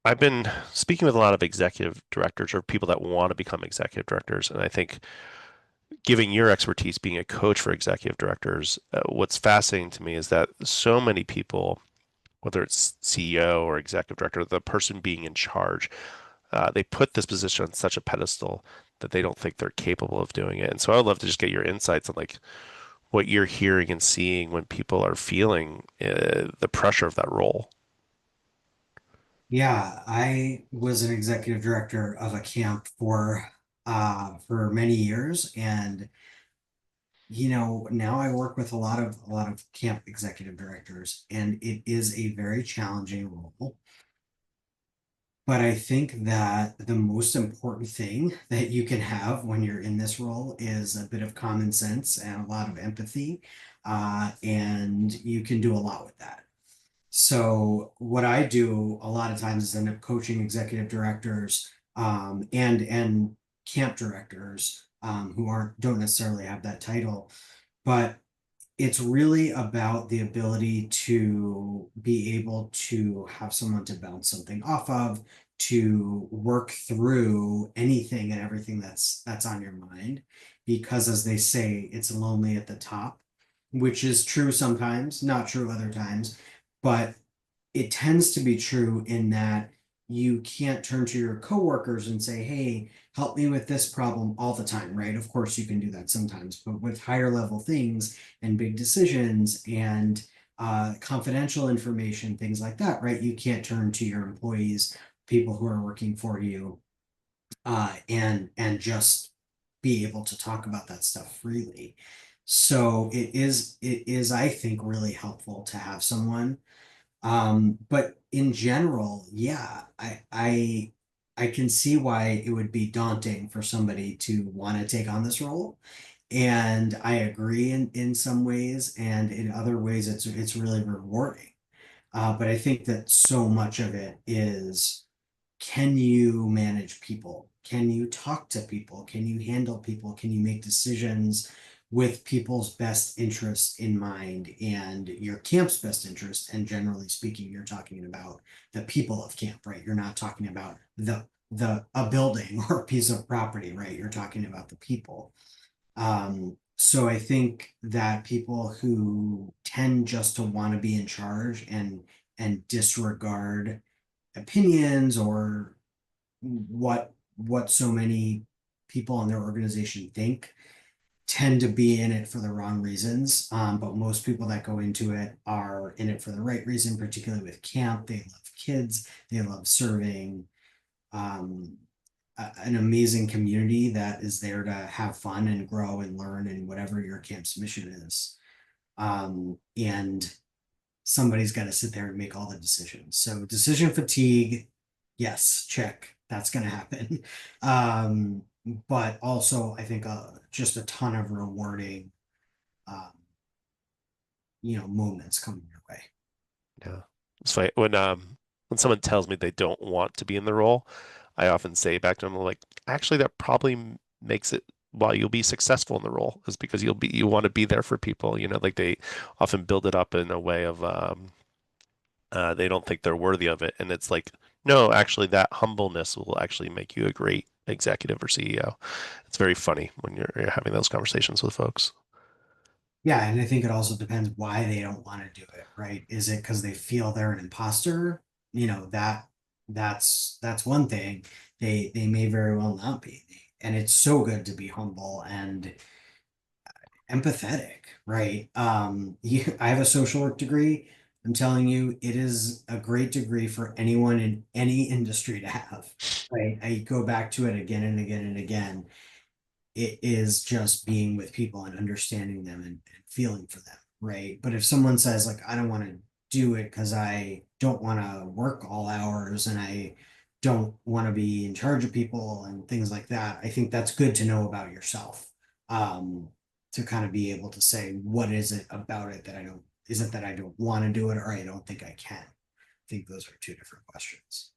I've been speaking with a lot of executive directors or people that want to become executive directors, and I think giving your expertise being a coach for executive directors, what's fascinating to me is that so many people, whether it's CEO or executive director, the person being in charge, they put this position on such a pedestal that they don't think they're capable of doing it. And so I would love to just get your insights on like what you're hearing and seeing when people are feeling the pressure of that role. Yeah, I was an executive director of a camp for many years, and now I work with a lot of camp executive directors, and it is a very challenging role. But I think that the most important thing that you can have when you're in this role is a bit of common sense and a lot of empathy, and you can do a lot with that. So what I do a lot of times is end up coaching executive directors and camp directors who aren't don't necessarily have that title, but it's really about the ability to be able to have someone to bounce something off of, to work through anything and everything that's on your mind. Because as they say, it's lonely at the top, which is true sometimes, not true other times, but it tends to be true in that you can't turn to your coworkers and say, hey, help me with this problem all the time, right? Of course, you can do that sometimes, but with higher level things and big decisions and confidential information, things like that, right? You can't turn to your employees, people who are working for you, and just be able to talk about that stuff freely. So it is, I think, really helpful to have someone, but in general, yeah, I can see why it would be daunting for somebody to want to take on this role. And I agree in some ways, and in other ways it's really rewarding. But I think that so much of it is, can you manage people? Can you talk to people? Can you handle people? Can you make decisions with people's best interests in mind and your camp's best interest? And generally speaking, you're talking about the people of camp, right? You're not talking about the a building or a piece of property, right? You're talking about the people. So I think that people who tend just to want to be in charge and disregard opinions or what so many people in their organization think tend to be in it for the wrong reasons. But most people that go into it are in it for the right reason, particularly with camp. They love kids, they love serving um, an amazing community that is there to have fun and grow and learn and whatever your camp's mission is. And somebody's got to sit there and make all the decisions. So decision fatigue, yes, check. That's going to happen. Um, but also, I think just a ton of rewarding, um, moments coming your way. Yeah. It's funny when someone tells me they don't want to be in the role, I often say back to them like, actually, that probably makes it why you'll be successful in the role is because you want to be there for people. Like they often build it up in a way of they don't think they're worthy of it, and it's like, no, actually, that humbleness will actually make you a great executive or CEO. It's very funny when you're having those conversations with folks. Yeah, and I think it also depends why they don't want to do it, right? Is it because they feel they're an imposter? That's one thing. They may very well not be. And it's so good to be humble and empathetic, right? I have a social work degree. I'm telling you, it is a great degree for anyone in any industry to have, right? I go back to it again and again and again. It is just being with people and understanding them and feeling for them, right? But if someone says, like, I don't want to do it because I don't want to work all hours and I don't want to be in charge of people and things like that, I think that's good to know about yourself. Um, to kind of be able to say, what is it about it that I don't, is it that I don't want to do it or I don't think I can? I think those are two different questions.